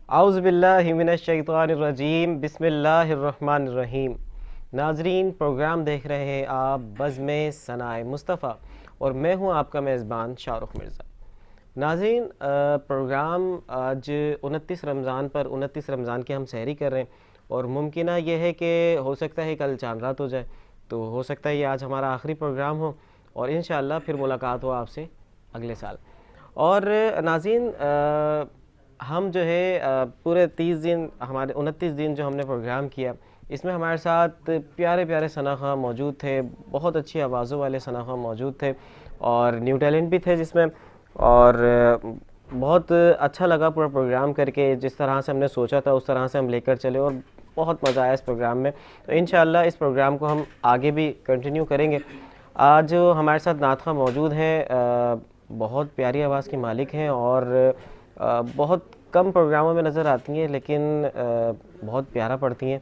आउज़ुबिल्लाहि मिनश्शैतानिर्रजीम बिस्मिल्लाहिर्रहमानिर्रहीम। नाजरीन, प्रोग्राम देख रहे हैं आप बज़्म सनाए मुस्तफ़ा और मैं हूं आपका मेज़बान शाहरुख मिर्ज़ा। नाजरीन, प्रोग्राम आज 29 रमज़ान पर 29 रमज़ान की हम सहरी कर रहे हैं और मुमकिन ये है कि हो सकता है कल चांद रात हो जाए, तो हो सकता है ये आज हमारा आखिरी प्रोग्राम हो और इंशाअल्लाह फिर मुलाकात हो आपसे अगले साल। और नाज़रीन, हम जो है पूरे 30 दिन, हमारे 29 दिन जो हमने प्रोग्राम किया, इसमें हमारे साथ प्यारे प्यारे सनाख़ा मौजूद थे, बहुत अच्छी आवाज़ों वाले सनाख़ा मौजूद थे और न्यू टैलेंट भी थे जिसमें। और बहुत अच्छा लगा पूरा प्रोग्राम करके, जिस तरह से हमने सोचा था उस तरह से हम लेकर चले और बहुत मज़ा आया इस प्रोग्राम में। तो इंशाअल्लाह इस प्रोग्राम को हम आगे भी कंटिन्यू करेंगे। आज हमारे साथ नातख़ा मौजूद हैं, बहुत प्यारी आवाज़ की मालिक हैं और बहुत कम प्रोग्रामों में नज़र आती हैं, लेकिन बहुत प्यारा पढ़ती हैं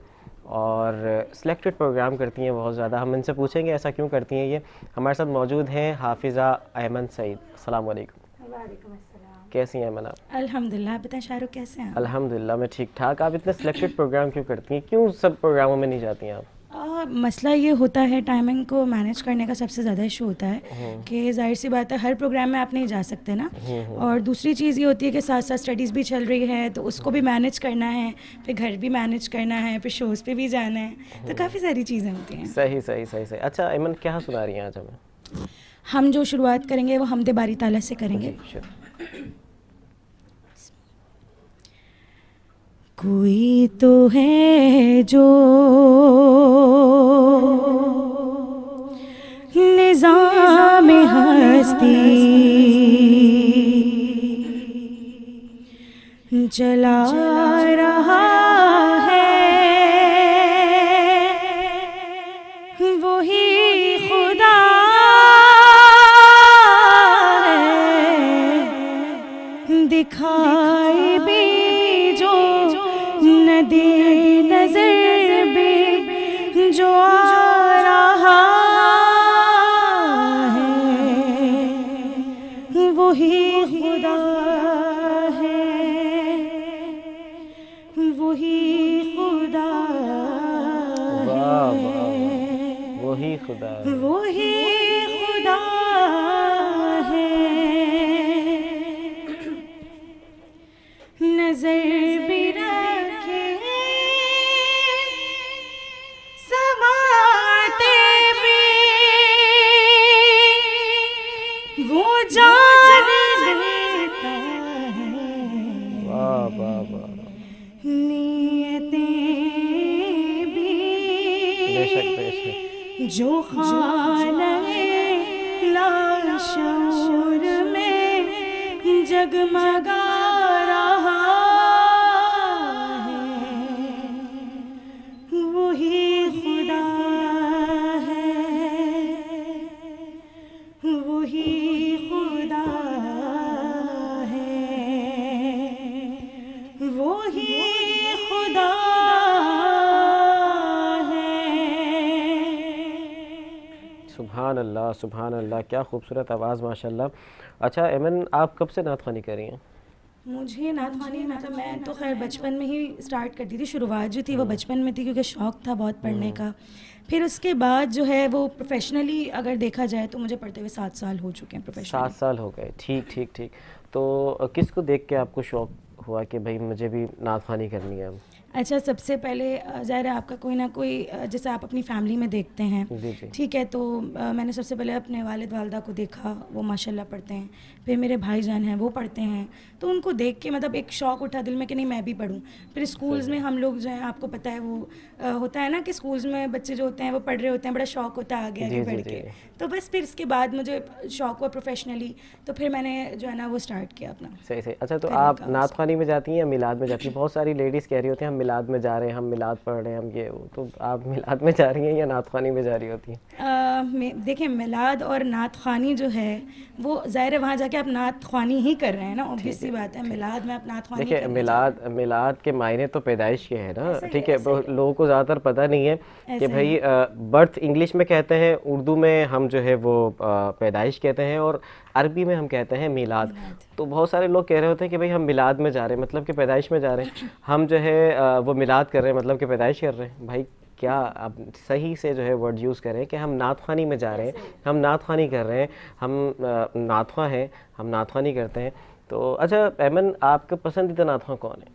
और सिलेक्टेड प्रोग्राम करती हैं बहुत ज़्यादा। हम इनसे पूछेंगे ऐसा क्यों करती हैं ये। हमारे साथ मौजूद हैं हाफिज़ा अयमन सईद। अस्सलाम वालेकुम। वालेकुम अस्सलाम। कैसी हैं अयमन आप? अल्हम्दुलिल्लाह। आप बताएं शाहरुख, कैसे हैं आप? अल्हम्दुलिल्लाह मैं ठीक ठाक। आप इतने सिलेक्टेड प्रोग्राम क्यों करती हैं, क्यों सब प्रोग्रामों में नहीं जाती हैं आप? मसला ये होता है, टाइमिंग को मैनेज करने का सबसे ज़्यादा इशू होता है कि जाहिर सी बात है हर प्रोग्राम में आप नहीं जा सकते ना। और दूसरी चीज़ ये होती है कि साथ साथ स्टडीज़ भी चल रही है, तो उसको भी मैनेज करना है, फिर घर भी मैनेज करना है, फिर शोज़ पे भी जाना है, तो काफ़ी सारी चीज़ें होती हैं। सही सही सही सही। अच्छा अयमन, क्या सुना रही हैं आज हमें? हम जो शुरुआत करेंगे वो हमदे बारी ताला से करेंगे। कोई तो है जो निज़ाम हस्ती चला रहा है, वही खुदा है, दिखाई भी जो न दे नजर भी जो आ रहा है, वही खुदा है, वही खुदा वाह है, वाह, वही खुदा है। वही खुदा है। नजर भी रखे समाते भी वो जान लेता है, वाह वाह वाह, नियतें भी बेशक बेशक। जो खाने लाशूर में जगमगा रहा है, वही खुदा है, वही खुदा है, वही खुदा सुभान अल्लाह सुभान अल्लाह, क्या खूबसूरत आवाज़ माशाल्लाह। अच्छा अयमन, आप कब से नात ख़वानी कर रही हैं? मुझे नातवानी मतलब मैं तो खैर बचपन में ही स्टार्ट करती थी, शुरुआत जो थी वो बचपन में थी क्योंकि शौक़ था बहुत पढ़ने का। फिर उसके बाद जो है वो प्रोफेशनली अगर देखा जाए तो मुझे पढ़ते हुए 7 साल हो चुके हैं 7 प्रोफेशनली। साल हो गए, ठीक ठीक ठीक। तो किसको देख के आपको शौक़ हुआ कि भाई मुझे भी नात ख़वानी करनी है अब? अच्छा, सबसे पहले ज़ाहिर है आपका कोई ना कोई जैसे आप अपनी फैमिली में देखते हैं, जी जी। ठीक है, तो मैंने सबसे पहले अपने वालिद वालदा को देखा, वो माशाल्लाह पढ़ते हैं। फिर मेरे भाईजान हैं वो पढ़ते हैं, तो उनको देख के मतलब एक शौक़ उठा दिल में कि नहीं मैं भी पढूं। फिर स्कूल्स में हम लोग जो है, आपको पता है वो होता है ना कि स्कूल्स में बच्चे जो होते हैं वो पढ़ रहे होते हैं, बड़ा शौक़ होता है आगे आगे जी जी बढ़ जी। के। तो बस फिर इसके बाद मुझे शौक़ हुआ प्रोफेशनली, तो फिर मैंने जो है ना वो स्टार्ट किया अपना सही सही। अच्छा, तो आप तरीका। नात ख़वानी में जाती हैं या मिलाद में जाती हैं? बहुत सारी लेडीज़ कह रही होती हैं हम मिलाद में जा रहे हैं, हम मिलाद पढ़ रहे हैं, हम ये वो। तो आप मिलाद में जा रही हैं या नात ख़वानी में जा रही होती हैं? देखिए, मिलाद और नात ख़वानी जो है वो ज़ाहिर है वहाँ जाके आप नात ख़वानी ही कर रहे हैं ना, ऑब्वियस सी बात है। मिलाद में आप नात ख़वानी देखिए, करने जा रहे हैं। मिलाद के मायने तो पैदाइश के हैं ना, ऐसा ही ठीक है, है। ऐसा ही है। लोगों को ज़्यादातर पता नहीं है कि ऐसा ही भाई बर्थ इंग्लिश में कहते हैं, उर्दू में हम जो है वो पैदाइश कहते हैं, और अरबी में हम कहते हैं मिलाद। तो बहुत सारे लोग कह रहे होते हैं कि भाई हम मिलाद में जा रहे हैं, मतलब कि पैदाइश में जा रहे हैं, हम जो है वो मिलाद कर रहे हैं, मतलब कि पैदाइश कर रहे हैं। भाई क्या आप सही से जो है वर्ड यूज़ करें कि हम नात ख़्वानी में जा रहे हैं, हम नात ख़्वानी कर रहे हैं, हम नात ख़्वां हैं, हम नात ख़्वानी करते हैं। तो अच्छा ऐमन, आपका पसंदीदा नात ख़्वां कौन है?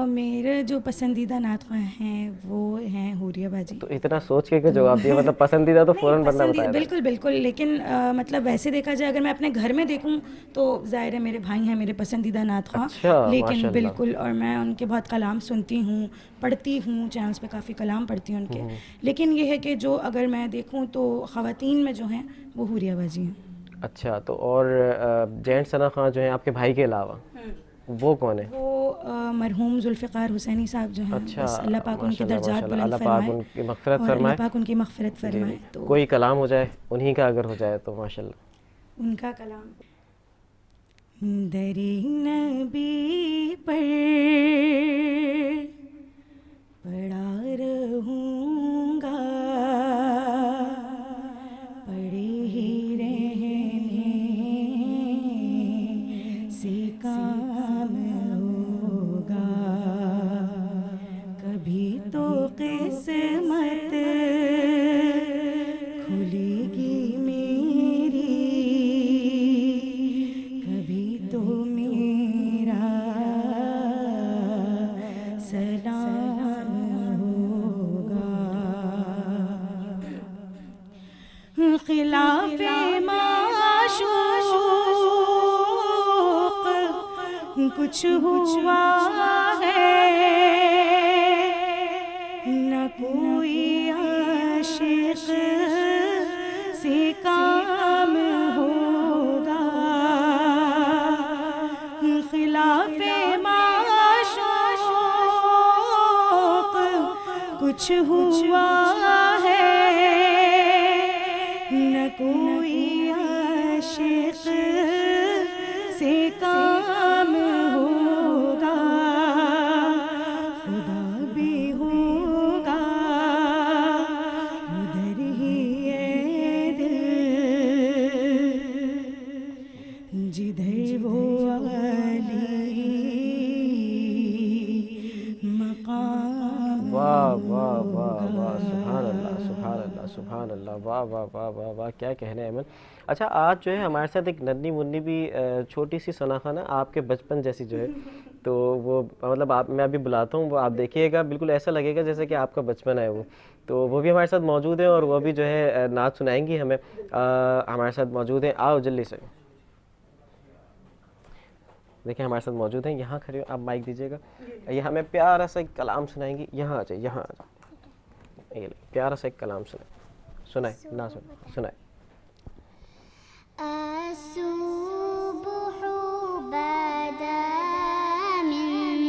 मेरे जो पसंदीदा नात ख़्वां हैं वो हैं हुरिया बाजी। तो इतना सोच के क्यों जवाब दिया? मतलब पसंदीदा तो नहीं, फ़ौरन बंदा पसंदीदा बताया था। बिल्कुल बिल्कुल, लेकिन मतलब वैसे देखा जाए अगर मैं अपने घर में देखूं तो ज़ाहिर है मेरे भाई हैं मेरे पसंदीदा नात ख़्वां। अच्छा, लेकिन माशाल्लाह। बिल्कुल, और मैं उनके बहुत कलाम सुनती हूँ, पढ़ती हूँ, चैनल्स पे काफ़ी कलाम पढ़ती हूँ उनके। लेकिन ये है कि जो अगर मैं देखूँ तो ख़वातीन में जो हैं वो हुरिया बाजी हैं। अच्छा, तो और जेंट्स सना खां जो हैं आपके भाई के अलावा, वो कौन है? वो मरहूम जुल्फ़िकार हुसैनी साहब जो हैं, अच्छा, बस अल्लाह पाक उनके माशाल्लाह दर्जात माशाल्लाह, बुलंद अल्लाह पाक फरमाए उनकी मग़फ़िरत और अल्लाह फरमाए। पाक उनकी मग़फ़िरत जी फरमाए। जी, तो कोई कलाम हो जाए उन्हीं का अगर हो जाए तो माशाल्लाह। उनका कलाम दरे नबी पर पड़ा रहूँगा, पड़े ही रहने से काम होगा, कभी तो किस्मत खुलेगी मेरी, कभी तो मेरा सलाम होगा। खिलाफे माशूक कुछ हुआ है, न कोई आशिक से काम होगा। खिलाफे माशूक कुछ हुआ है, न कोई आशिक से काम होगा, खुदा भी होगा उधर ही ये दिल, जिधर वो अली मकाम वाह वाह वाह वाह, सुभान अल्लाह सुभान अल्लाह सुभान अल्लाह, वाह वाह वाह वाह वाह, क्या कहने हैं अमन। अच्छा, आज जो है हमारे साथ एक नन्ही मुन्नी भी छोटी सी सना खान है, आपके बचपन जैसी जो है, तो वो मतलब आप, मैं अभी बुलाता हूँ, वो आप देखिएगा, बिल्कुल ऐसा लगेगा जैसे कि आपका बचपन है वो। तो वो भी हमारे साथ मौजूद है और वो भी जो है नाच सुनाएंगी हमें, हमारे साथ मौजूद है। आओ जल्दी से, देखिए हमारे साथ मौजूद हैं, यहाँ खड़े हो आप, माइक दीजिएगा, ये हमें प्यारा सा एक कलाम सुनाएंगी। यहाँ आ जाए, यहाँ आ जाए, ये ले, प्यारा सा एक कलाम सुनाए ना सुनाए। अस्सुब्हु बदा मिन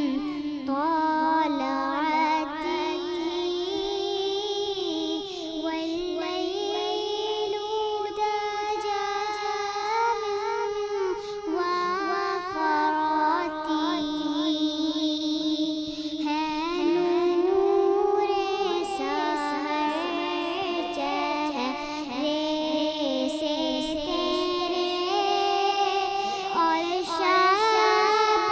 तलअती वल्लैलु दजा मिन वफ़ाती है नूरे सहर चेहरे से तेरे और शाम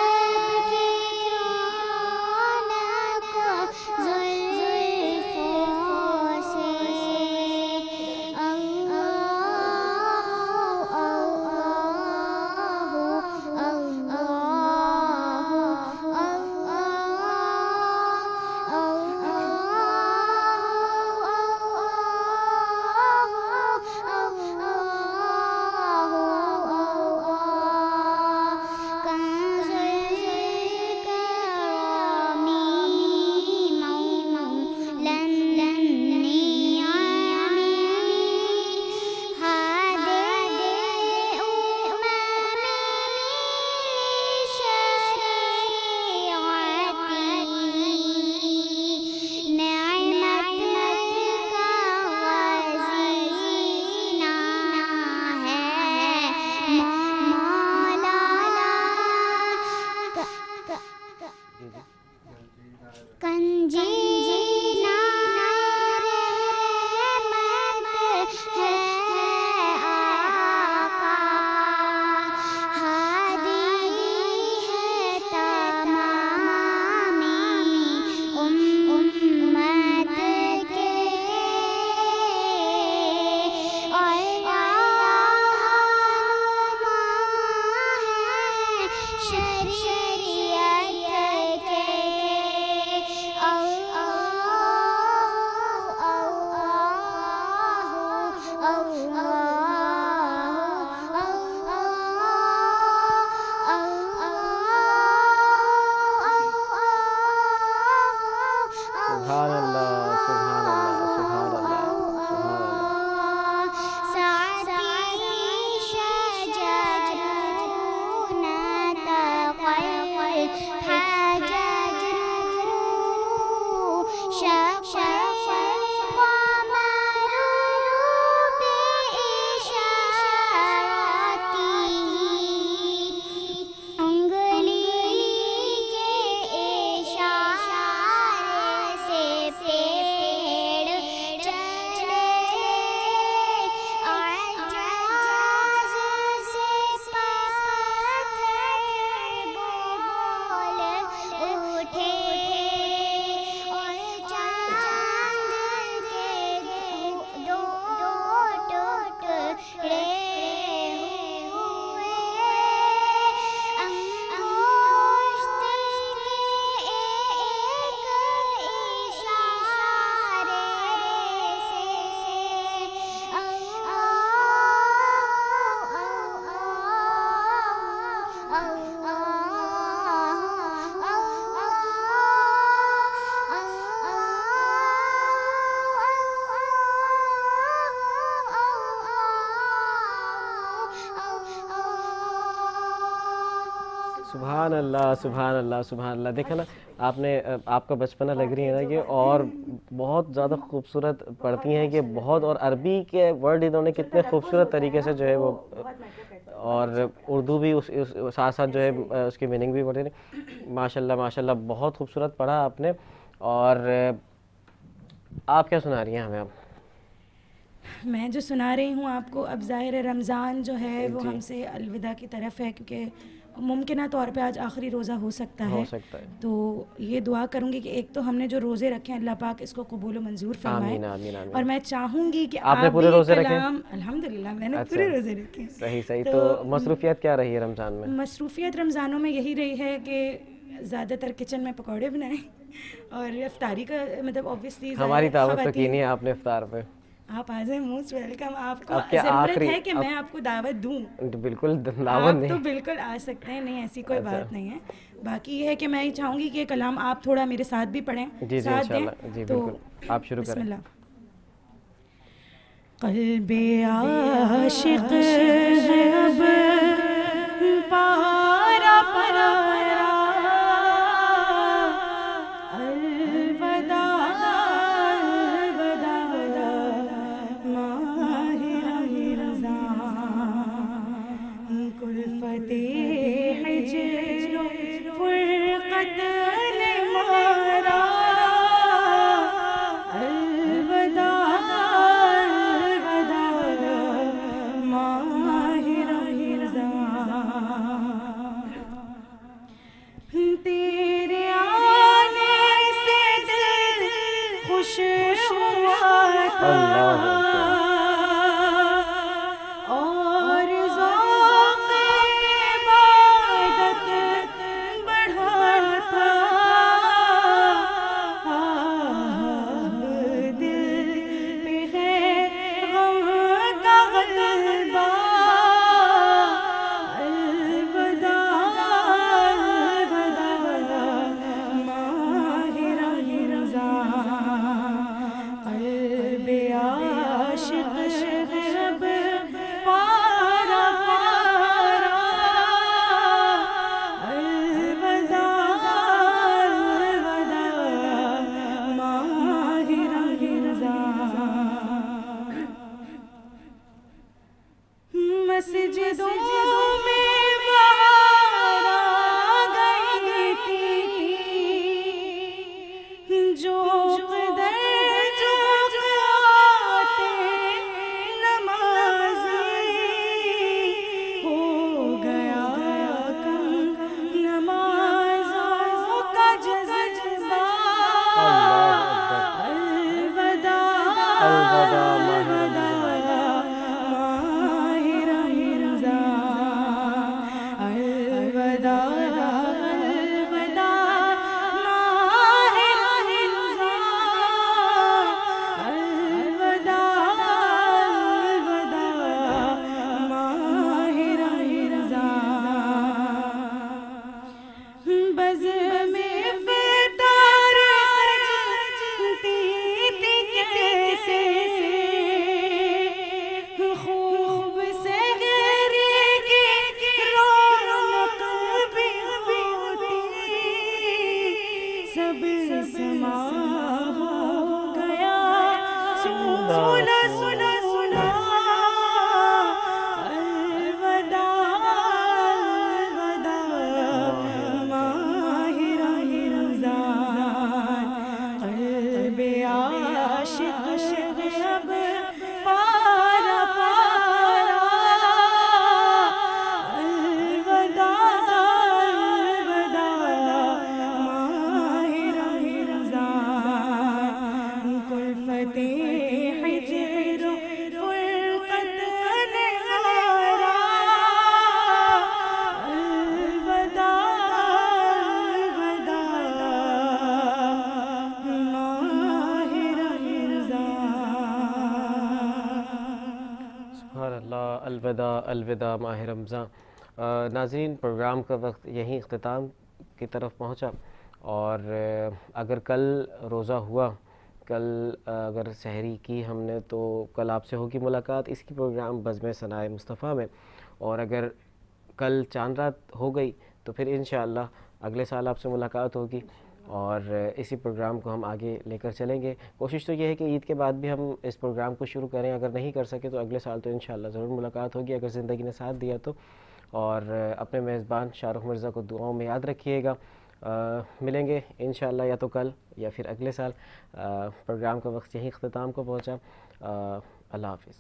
सुभान अल्लाह, सुभान अल्लाह, सुभान अल्लाह। देखा ना आपने, आपका बचपना लग रही है ना कि, और बहुत ज़्यादा खूबसूरत पढ़ती हैं कि बहुत, और अरबी के वर्ड इन्होंने कितने खूबसूरत तरीके से जो है वो, और उर्दू भी उस साथ साथ जो है उसकी मीनिंग भी बढ़े। माशाल्लाह माशाल्लाह, बहुत खूबसूरत पढ़ा आपने। और आप क्या सुना रही हैं हमें अब? मैं जो सुना रही हूँ आपको, अब ज़ाहिर है रमज़ान जो है वो जी। हमसे अलविदा की तरफ है, क्योंकि मुमकिन तौर पे आज आखिरी रोज़ा हो सकता है। तो ये दुआ करूँगी कि एक तो हमने जो रोज़े रखे हैं अल्लाह पाक इसको कबूल व मंजूर फरमाए। आमीन आमीन आमीन। और मैं चाहूँगी कि आपने आप पूरे भी रोज़े रखे? कलाम, अल्हम्दुलिल्लाह मैंने अच्छा, पूरे रोज़े रखे। सही सही। तो मसरूफियत क्या रही है रमज़ान में? मसरूफियत रमज़ानों में यही रही है कि ज़्यादातर किचन में पकौड़े बनाए और इफ्तारी का, मतलब ऑब्वियसली हमारी दावत तो की नहीं है आपने इफ्तार पे। आप आ जाए, मोस्ट वेलकम। आपको अब क्या ज़रूरत आखिरी, है कि मैं आपको दावत दूं? बिल्कुल दावत आप नहीं। तो बिल्कुल आ सकते हैं, नहीं ऐसी कोई अच्छा। बात नहीं है। बाकी ये है कि मैं ये चाहूँगी कि कलाम आप थोड़ा मेरे साथ भी पढ़ें, जी जी साथ इंशाल्लाह, जी तो बिल्कुल, आप शुरू करें। बिस्मिल्लाह। क़ल्बे आशिक़ है अब पारा पारा, अलविदा अलविदा माहे रमज़ान, कुल्फ़ते हिज्र फ़ुरक़त ने मारा, अलविदा अलविदा माहे रमज़ान, तेरे आने से दिल खुश हुआ था और ज़ौक़ इबादत बढ़ा था। अब दिल पे है गम का ग़लबा, अलविदा अलविदा माहे रमज़ान, क़ल्बे आशिक़ है अब पारा पारा, अलविदा अलविदा माहे रमज़ान। मस्जिदों में बहार आ गई थी, जो क़दर जो आते नमाज़ी, हो गया कम नमाज़ों का जज़्बा, अलविदा अलविदा माहे माहे रमज़ान, अलविदा अलविदा माहे रमज़ान, अलविदा अलविदा माहे रमज़ान। बज़्म में इफ़्तार सजती थी कैसे, खूब सहरी की रौनक भी होती सब समा हो गया, सुना सुना सुना अलविदा अलविदा माह रमज़ान, क़ल्ब आशिक़ अब पारा पारा, अलविदा अलविदा माह रमज़ान, कुल्फ़ते हिज्र फ़ुरक़त अनहारा, अलविदा अलविदा माह रमज़ान। सुभान अल्लाह, अलविदा अलविदा माह रमज़ान। नाज़रीन, प्रोग्राम का वक्त यहीं इख्तिताम की तरफ पहुंचा, और अगर कल रोज़ा हुआ, कल अगर सहरी की हमने, तो कल आपसे होगी मुलाकात इसी प्रोग्राम बज़्म सनाए मुस्तफ़ा में। और अगर कल चांद रात हो गई तो फिर इंशाअल्लाह अगले साल आपसे मुलाकात होगी, और इसी प्रोग्राम को हम आगे लेकर चलेंगे। कोशिश तो ये है कि ईद के बाद भी हम इस प्रोग्राम को शुरू करें, अगर नहीं कर सके तो अगले साल तो इंशाअल्लाह ज़रूर मुलाकात होगी, अगर ज़िंदगी ने साथ दिया तो। और अपने मेज़बान शाहरुख मिर्ज़ा को दुआओं में याद रखिएगा। मिलेंगे इंशाअल्लाह या तो कल या फिर अगले साल। प्रोग्राम का वक्त यहीं इख्तिताम को पहुँचा। अल्लाह हाफ़िज़।